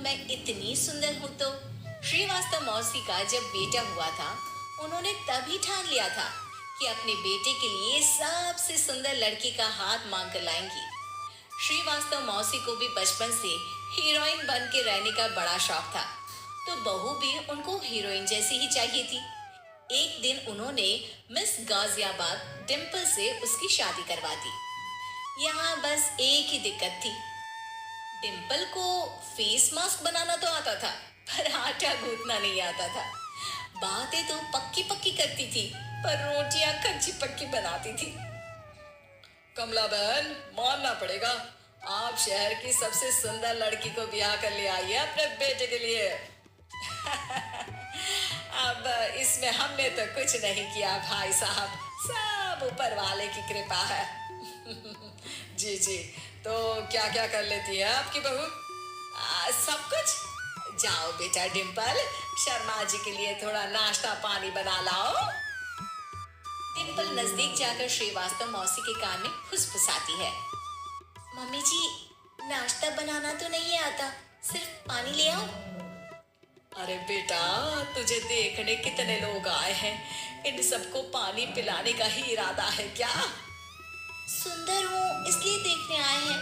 मैं इतनी सुंदर हूँ तो श्रीवास्तव मौसी का जब बेटा हुआ था, उन्होंने तभी ठान लिया था कि अपने बेटे के लिए सबसे सुंदर लड़की का हाथ मांग कर लाएंगी। श्रीवास्तव मौसी को भी बचपन से हीरोइन बन के रहने का बड़ा शौक था, तो बहू भी उनको हीरोइन जैसी ही चाहिए थी। एक दिन उन्होंने मिस गाजियाबाद डिम्पल से उसकी शादी करवा दी। यहाँ बस एक ही दिक्कत थी, डिम्पल को फेस मास्क बनाना तो आता था, पर आटा गूंथना नहीं आता था। बातें तो पक्की पक्की करती थी, पर रोटियां कच्ची पक्की बनाती थी। कमला बहन, मानना पड़ेगा, आप शहर की सबसे सुंदर लड़की को ब्याह कर ले आई है अपने बेटे के लिए। अब इसमें हमने तो कुछ नहीं किया भाई साहब, सब ऊपर वाले की कृपा है। जी जी, तो क्या क्या कर लेती है आपकी बहू? सब कुछ। जाओ बेटा डिम्पल, शर्मा जी के लिए थोड़ा नाश्ता पानी बना लाओ। डिम्पल नजदीक जाकर श्रीवास्तव मौसी के कान में फुसफुसाती है। मम्मी जी, नाश्ता बनाना तो नहीं आता, सिर्फ पानी ले आओ। अरे बेटा, तुझे देखने कितने लोग आए हैं, इन सबको पानी पिलाने का ही इरादा है क्या? सुंदर हूँ इसलिए देखने आए हैं।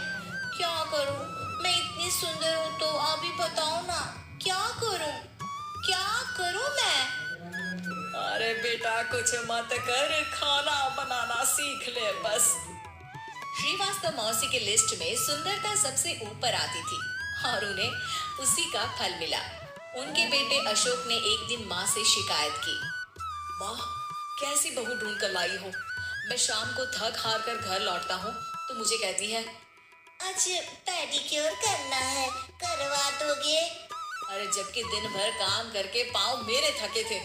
क्या करूँ, मैं इतनी सुंदर हूँ तो आप ही बताओ ना, क्या करूँ, क्या करूँ मैं? अरे बेटा, कुछ मत कर, खाना बनाना सीख ले बस। श्रीवास्तव मौसी के लिस्ट में सुंदरता सबसे ऊपर आती थी और उन्हें उसी का फल मिला। उनके बेटे अशोक ने एक दिन माँ से शिकायत की। माँ, कैसी बहू ढूंढ कर लाई हो? मैं शाम को थक हार कर घर लौटता हूँ तो मुझे कहती है, आज पेडिक्योर करना है, करवा दोगे? अरे जबकि दिन भर काम करके पाँव मेरे थके थे।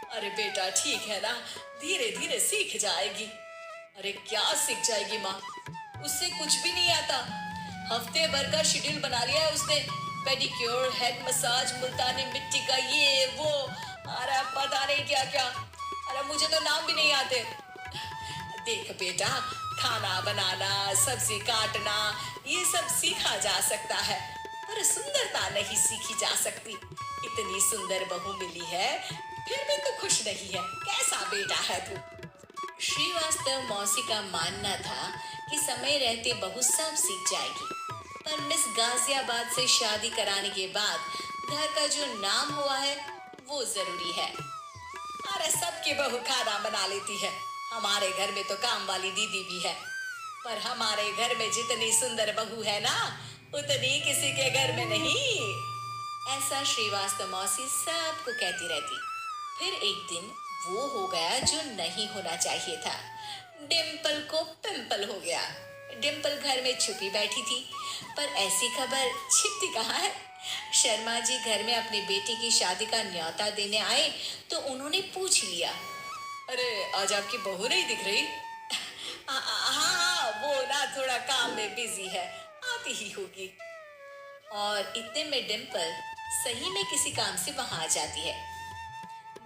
अरे बेटा ठीक है ना, धीरे धीरे सीख जाएगी। अरे क्या सीख जाएगी माँ, उससे कुछ भी नहीं आता। हफ्ते भर का शेड्यूल बना लिया है उसने, पेडिक्योर, हेड मसाज, मुल्तानी मिट्टी का ये वो, अरे पता नहीं क्या क्या। अरे मुझे तो नाम भी नहीं आते। देख बेटा, खाना बनाना, सब्जी काटना, ये सब सीखा जा सकता है, पर सुंदरता नहीं सीखी जा सकती। इतनी सुंदर बहू मिली है, फिर भी तू खुश नहीं है, कैसा बेटा है तू? श्रीवास्तव मौसी का मानना था कि समय रहते बहू सब सीख जाएगी, पर मिस गाजियाबाद से शादी कराने के बाद घर का जो नाम हुआ है वो जरूरी है। अरे सबकी बहू खाना बना लेती है, हमारे घर में तो काम वाली दीदी भी है, पर हमारे घर में जितनी सुंदर बहू है ना, उतनी किसी के घर में नहीं। ऐसा श्रीवास्तव मौसी सबको कहती रहती। फिर एक दिन वो हो गया जो नहीं होना चाहिए था, डिम्पल को पिंपल हो गया। डिम्पल घर में छुपी बैठी थी, पर ऐसी खबर छिपती कहाँ है। शर्मा जी घर में अपने बेटे की शादी का न्योता देने आए तो उन्होंने पूछ लिया, अरे आज आपकी बहू नहीं दिख रही? हाँ, वो ना थोड़ा काम में बिजी है, आती ही होगी। और इतने में डिम्पल सही में किसी काम से वहां आ जाती है।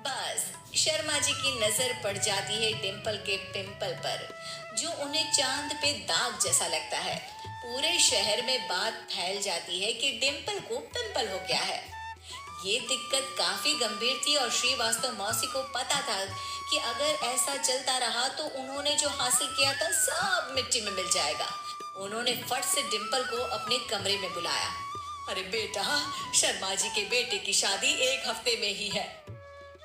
बस शर्मा जी की नजर पड़ जाती है डिम्पल के पिंपल पर, जो उन्हें चांद पे दाग जैसा लगता है। पूरे शहर में बात फैल जाती है कि डिम्पल को पिंपल हो गया है। ये दिक्कत काफी गंभीर थी और श्रीवास्तव मौसी को पता था कि अगर ऐसा चलता रहा तो उन्होंने जो हासिल किया था सब मिट्टी में मिल जाएगा। उन्होंने फट से डिम्पल को अपने कमरे में बुलाया। अरे बेटा, शर्मा जी के बेटे की शादी एक हफ्ते में ही है,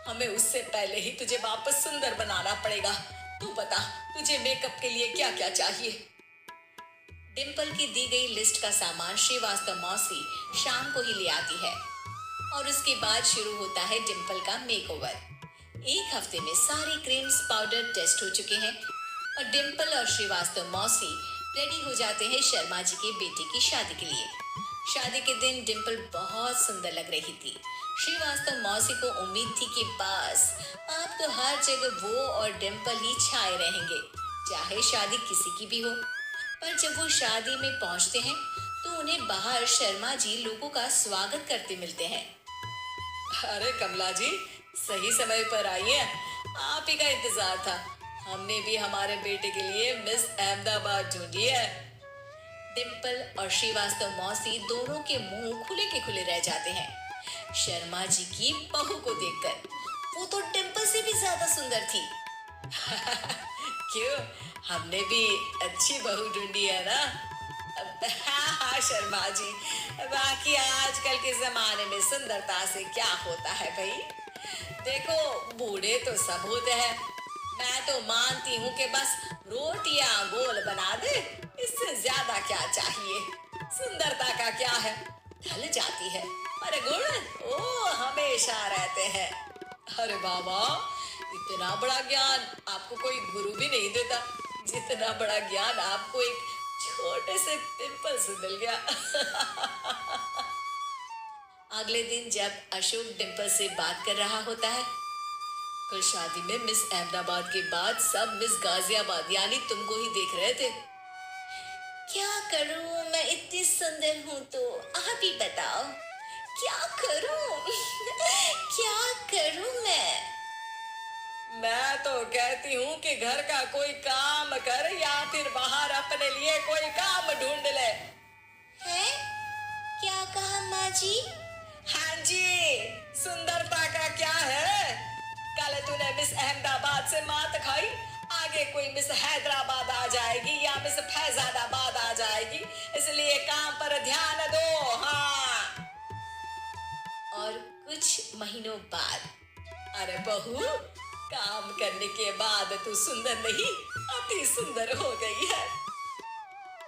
हमें उससे पहले ही तुझे वापस सुंदर बनाना पड़ेगा। तू बता, तुझे मेकअप के लिए क्या क्या चाहिए? डिम्पल की दी गई लिस्ट का सामान श्रीवास्तव मौसी शाम को ही ले आती है और उसके बाद शुरू होता है डिम्पल का मेकओवर। एक हफ्ते में सारे क्रीम्स पाउडर टेस्ट हो चुके हैं और डिम्पल और श्रीवास्तव मौसी रेडी हो जाते हैं शर्मा जी के बेटे की शादी के लिए। शादी के दिन डिम्पल बहुत सुंदर लग रही थी। श्रीवास्तव मौसी को उम्मीद थी कि बस अब तो हर जगह वो और डिम्पल ही छाए रहेंगे, चाहे शादी किसी की भी हो। पर जब वो शादी में पहुंचते हैं तो उन्हें बाहर शर्मा जी लोगों का स्वागत करते मिलते हैं। अरे कमला जी, सही समय पर आई है, आप ही का इंतजार था। हमने भी हमारे बेटे के लिए मिस अहमदाबाद ढूंढी है। डिम्पल और श्रीवास्तव मौसी दोनों के मुंह खुले के खुले रह जाते हैं शर्मा जी की बहू को देखकर। वो तो डिम्पल से भी ज्यादा सुंदर थी। क्यों, हमने भी अच्छी बहू ढूंढी है ना। हाँ हाँ शर्मा जी, बाकी आजकल के जमाने में सुंदरता से क्या होता है भाई। देखो, बूढ़े तो सब होते हैं। मैं तो मानती हूँ कि बस रोटियां गोल बना दे, इससे ज्यादा क्या चाहिए। सुंदरता का क्या है, ढल जाती है, पर गुण वो हमेशा रहते हैं। अरे बाबा, इतना बड़ा ज्ञान आपको कोई गुरु भी नहीं देता जितना बड़ा ज्ञान आपको एक छोटे से पिंपल से मिल गया। अगले दिन जब अशोक डिम्पल से बात कर रहा होता है, कल शादी में मिस अहमदाबाद के बाद सब मिस गाजियाबाद यानी तुमको ही देख रहे थे। क्या करूं, मैं इतनी सुंदर हूं तो आप ही बताओ क्या करूं। क्या करूं मैं तो कहती हूँ कि घर का कोई काम कर या फिर बाहर अपने लिए कोई काम ढूंढ ले। है? क्या कहा माँ जी? हाँ जी, सुंदरता का क्या है। कल तूने मिस अहमदाबाद से मात खाई, आगे कोई मिस हैदराबाद आ जाएगी या मिस फैजाबाद आ जाएगी, इसलिए काम पर ध्यान दो। हाँ। और कुछ महीनों बाद, अरे बहू, काम करने के बाद तू सुंदर नहीं, अति सुंदर हो गई है।